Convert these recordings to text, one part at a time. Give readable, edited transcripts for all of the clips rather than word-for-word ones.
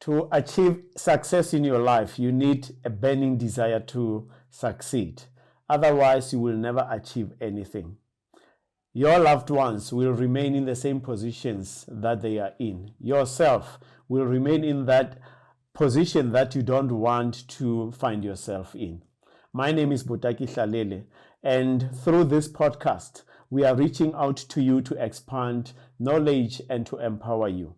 To achieve success in your life, you need a burning desire to succeed. Otherwise, you will never achieve anything. Your loved ones will remain in the same positions that they are in. Yourself will remain in that position that you don't want to find yourself in. My name is Botaki Hlalele, and through this podcast, we are reaching out to you to expand knowledge and to empower you.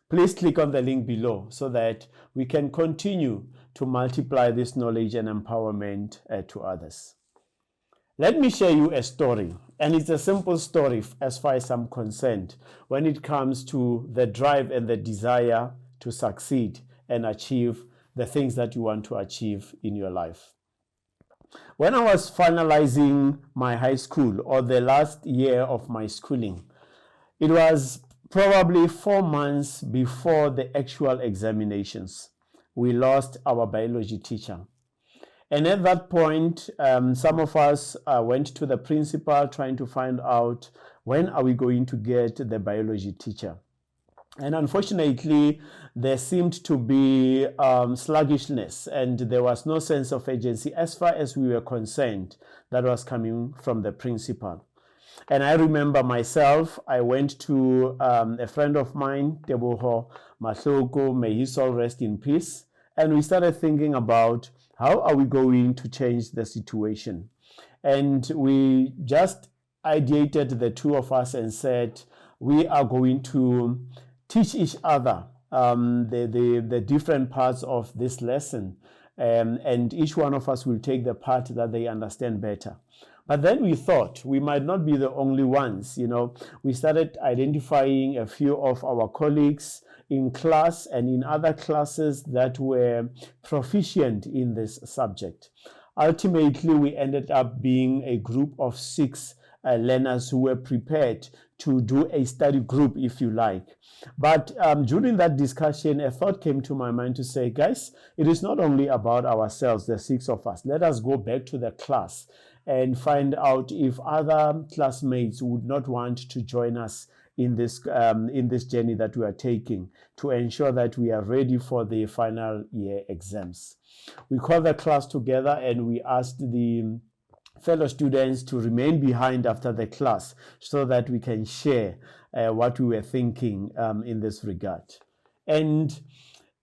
Please click on the link below so that we can continue to multiply this knowledge and empowerment to others. Let me share you a story, and it's a simple story as far as I'm concerned when it comes to the drive and the desire to succeed and achieve the things that you want to achieve in your life. When I was finalizing my high school, or the last year of my schooling, it was probably 4 months before the actual examinations. We lost our biology teacher. And at that point, some of us went to the principal trying to find out when are we going to get the biology teacher. And unfortunately, there seemed to be sluggishness, and there was no sense of agency as far as we were concerned that was coming from the principal. And I remember myself, I went to a friend of mine, Teboho Mahloko, may his soul rest in peace. And we started thinking about how are we going to change the situation. And we just ideated, the two of us, and said, we are going to teach each other the different parts of this lesson. And each one of us will take the part that they understand better. But then we thought we might not be the only ones. We started identifying a few of our colleagues in class and in other classes that were proficient in this subject. Ultimately, we ended up being a group of 6 learners who were prepared to do a study group, if you like. But during that discussion, a thought came to my mind to say, guys, it is not only about ourselves, the 6 of us. Let us go back to the class and find out if other classmates would not want to join us in this journey that we are taking to ensure that we are ready for the final year exams. We called the class together and we asked the fellow students to remain behind after the class so that we can share what we were thinking in this regard. And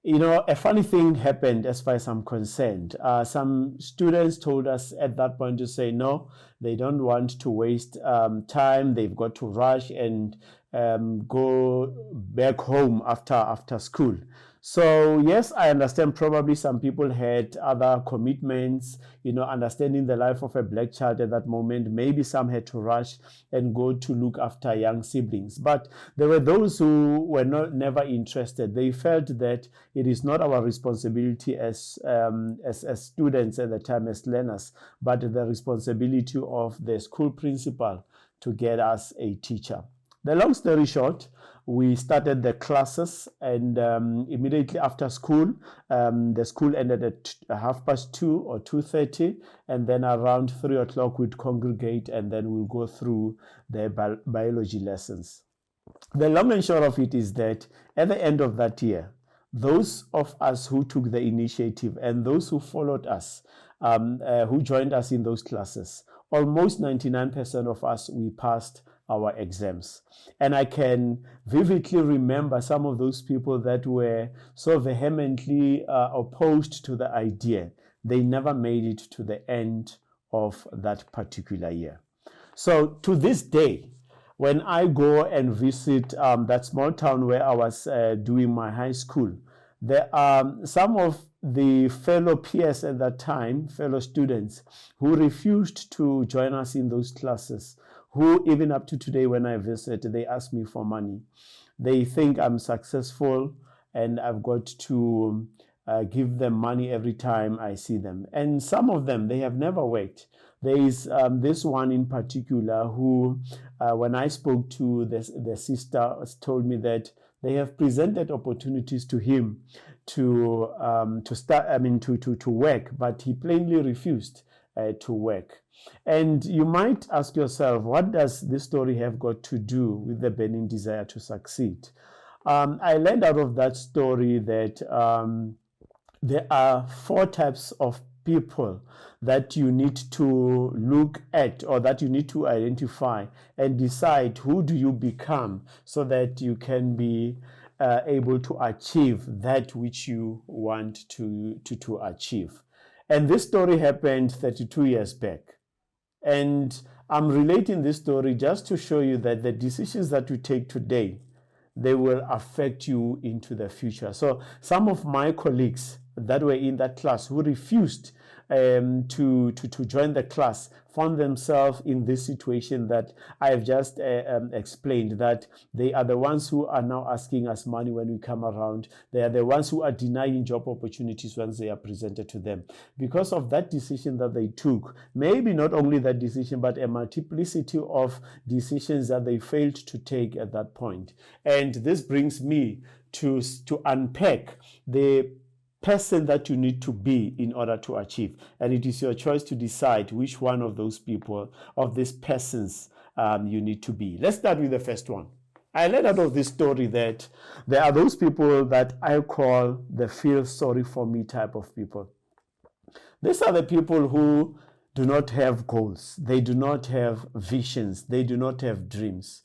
a funny thing happened as far as I'm concerned. Some students told us at that point to say, no, they don't want to waste time. They've got to rush and go back home after school. So yes, I understand probably some people had other commitments, understanding the life of a black child at that moment. Maybe some had to rush and go to look after young siblings. But there were those who were never interested. They felt that it is not our responsibility as students at the time, as learners, but the responsibility of the school principal to get us a teacher. The long story short, we started the classes, and immediately after school, the school ended at 2:30 or 2:30, and then around 3 o'clock we'd congregate, and then we'll go through the biology lessons. The long and short of it is that at the end of that year, those of us who took the initiative and those who followed us, who joined us in those classes, almost 99% of us, we passed our exams. And I can vividly remember some of those people that were so vehemently opposed to the idea. They never made it to the end of that particular year. So to this day, when I go and visit that small town where I was doing my high school, there are some of the fellow peers at that time, fellow students, who refused to join us in those classes, who even up to today when I visit, they ask me for money. They think I'm successful and I've got to give them money every time I see them. And some of them, they have never worked. There is this one in particular who, when I spoke to the sister, told me that they have presented opportunities to him to work, but he plainly refused to work. And you might ask yourself, what does this story have got to do with the burning desire to succeed? I learned out of that story that there are 4 types of people that you need to look at, or that you need to identify and decide who do you become, so that you can be able to achieve that which you want to achieve. And this story happened 32 years back. And I'm relating this story just to show you that the decisions that you take today, they will affect you into the future. So some of my colleagues that were in that class who refused to join the class found themselves in this situation that I have just explained, that they are the ones who are now asking us money when we come around. They are the ones who are denying job opportunities once they are presented to them. Because of that decision that they took, maybe not only that decision, but a multiplicity of decisions that they failed to take at that point. And this brings me to unpack the person that you need to be in order to achieve. And it is your choice to decide which one of those people, of these persons, you need to be. Let's start with the first one. I learned out of this story that there are those people that I call the feel sorry for me type of people. These are the people who do not have goals. They do not have visions. They do not have dreams.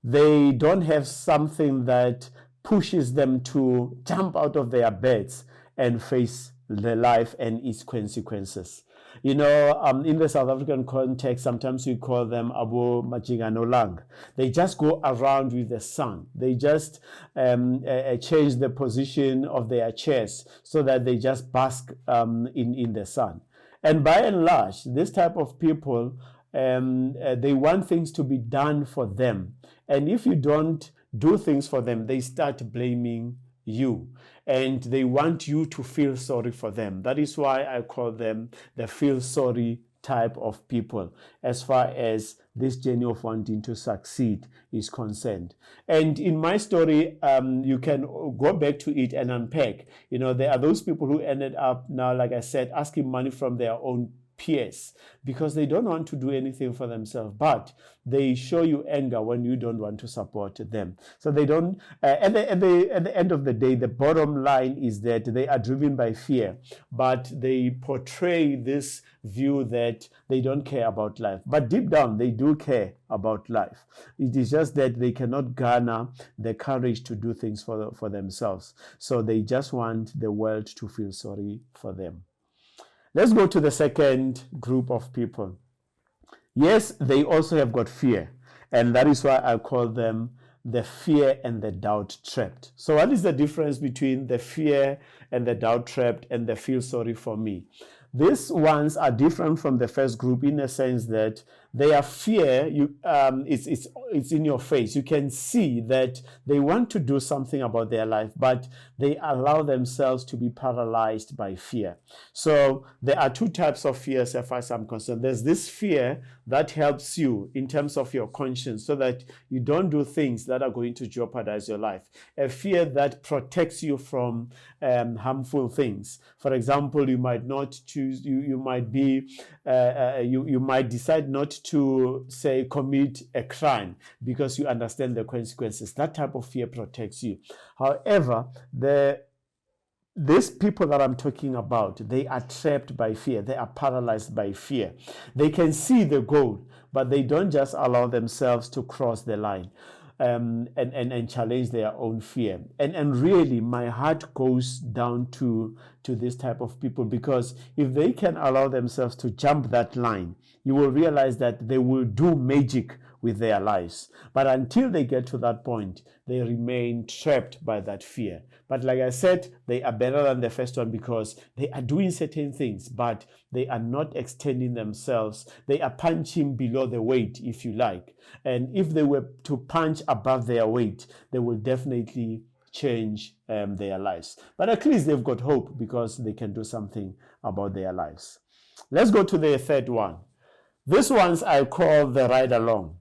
They don't have something that pushes them to jump out of their beds and face the life and its consequences. You know, in the South African context, sometimes we call them Abo Majinganolang. They just go around with the sun. They just change the position of their chairs so that they just bask in the sun. And by and large, this type of people, they want things to be done for them. And if you don't do things for them, they start blaming you, and they want you to feel sorry for them. That is why I call them the feel sorry type of people as far as this journey of wanting to succeed is concerned. And in my story, you can go back to it and unpack. You know, there are those people who ended up now, like I said, asking money from their own peers because they don't want to do anything for themselves, but they show you anger when you don't want to support them. So they don't, at the end of the day, the bottom line is that they are driven by fear, but they portray this view that they don't care about life. But deep down, they do care about life. It is just that they cannot garner the courage to do things for themselves. So they just want the world to feel sorry for them. Let's go to the second group of people. Yes, they also have got fear, and that is why I call them the fear and the doubt trapped. So what is the difference between the fear and the doubt trapped and the feel sorry for me? These ones are different from the first group in a sense that their fear, it's in your face. You can see that they want to do something about their life, but they allow themselves to be paralyzed by fear. So there are 2 types of fears as far as I'm concerned. There's this fear that helps you in terms of your conscience so that you don't do things that are going to jeopardize your life. A fear that protects you from harmful things. For example, you might not choose, you might be, you might decide not to, say, commit a crime because you understand the consequences. That type of fear protects you. However, these people that I'm talking about, they are trapped by fear. They are paralyzed by fear. They can see the goal, but they don't just allow themselves to cross the line and challenge their own fear. And really, my heart goes down to this type of people, because if they can allow themselves to jump that line, you will realize that they will do magic with their lives. But until they get to that point, they remain trapped by that fear. But like I said, they are better than the first one because they are doing certain things, but they are not extending themselves. They are punching below the weight, if you like. And if they were to punch above their weight, they will definitely change their lives. But at least they've got hope because they can do something about their lives. Let's go to the third one. This ones I call the ride along.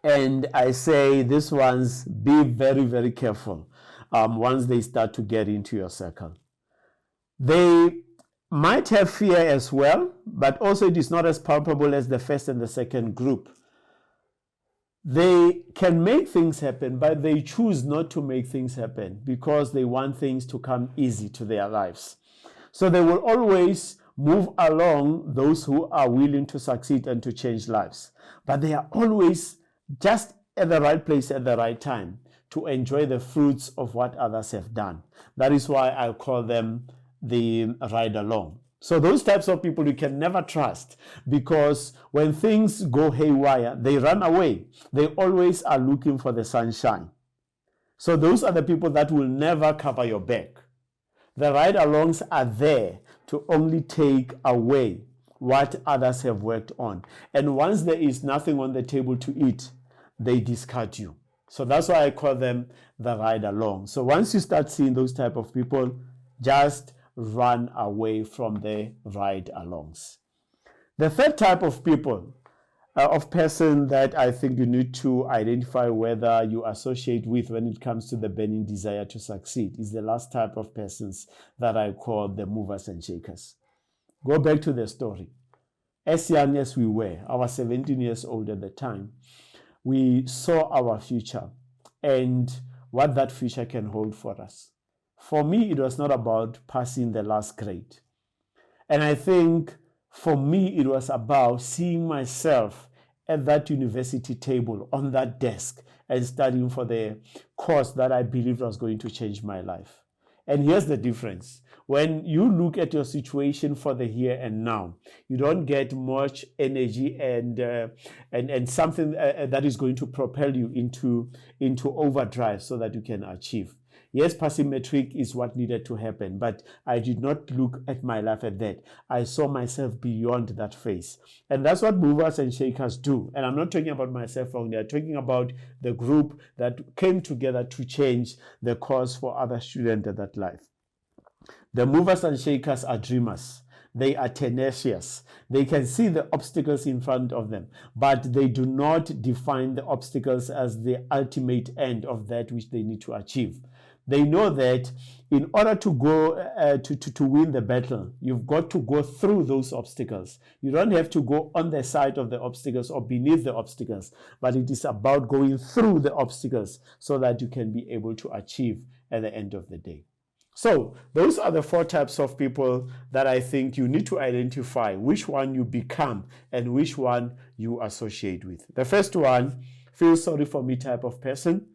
And I say this ones, be very, very careful once they start to get into your circle. They might have fear as well, but also it is not as palpable as the first and the second group. They can make things happen, but they choose not to make things happen because they want things to come easy to their lives. So they will always move along those who are willing to succeed and to change lives. But they are always just at the right place at the right time to enjoy the fruits of what others have done. That is why I call them the ride along. So those types of people you can never trust, because when things go haywire, they run away. They always are looking for the sunshine. So those are the people that will never cover your back. The ride-alongs are there to only take away what others have worked on. And once there is nothing on the table to eat, they discard you. So that's why I call them the ride-along. So once you start seeing those type of people, just run away from the ride-alongs. The third type of people, of person that I think you need to identify whether you associate with when it comes to the burning desire to succeed, is the last type of persons that I call the movers and shakers. Go back to the story. As young as we were, I was 17 years old at the time, we saw our future and what that future can hold for us. For me, it was not about passing the last grade. And I think for me, it was about seeing myself at that university table, on that desk, and studying for the course that I believed was going to change my life. And here's the difference. When you look at your situation for the here and now, you don't get much energy and something that is going to propel you into overdrive so that you can achieve. Yes, passing matric is what needed to happen, but I did not look at my life at that. I saw myself beyond that phase. And that's what movers and shakers do. And I'm not talking about myself only. I'm talking about the group that came together to change the course for other students at that life. The movers and shakers are dreamers. They are tenacious. They can see the obstacles in front of them, but they do not define the obstacles as the ultimate end of that which they need to achieve. They know that in order to go to win the battle, you've got to go through those obstacles. You don't have to go on the side of the obstacles or beneath the obstacles, but it is about going through the obstacles so that you can be able to achieve at the end of the day. So those are the four types of people that I think you need to identify which one you become and which one you associate with. The first one, feel sorry for me type of person.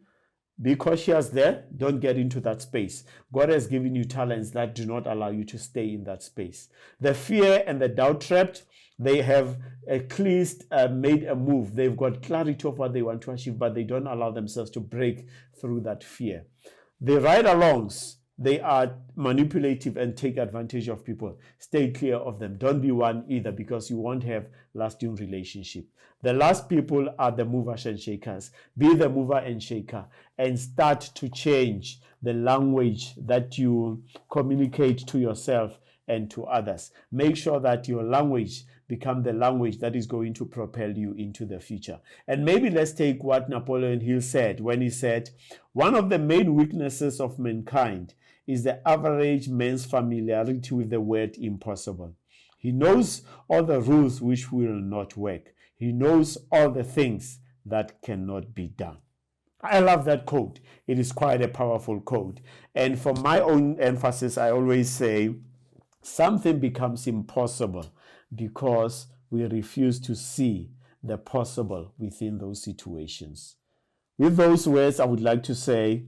Be cautious there. Don't get into that space. God has given you talents that do not allow you to stay in that space. The fear and the doubt trapped, they have at least made a move. They've got clarity of what they want to achieve, but they don't allow themselves to break through that fear. The ride-alongs, they are manipulative and take advantage of people. Stay clear of them. Don't be one either, because you won't have lasting relationship. The last people are the movers and shakers. Be the mover and shaker and start to change the language that you communicate to yourself and to others. Make sure that your language become the language that is going to propel you into the future. And maybe let's take what Napoleon Hill said when he said, one of the main weaknesses of mankind is the average man's familiarity with the word impossible. He knows all the rules which will not work. He knows all the things that cannot be done. I love that quote. It is quite a powerful quote. And for my own emphasis, I always say, something becomes impossible because we refuse to see the possible within those situations. With those words, I would like to say,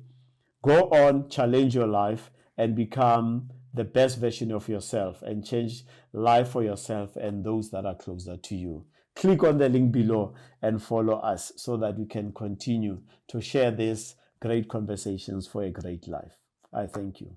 go on, challenge your life, and become the best version of yourself and change life for yourself and those that are closer to you. Click on the link below and follow us so that we can continue to share these great conversations for a great life. I thank you.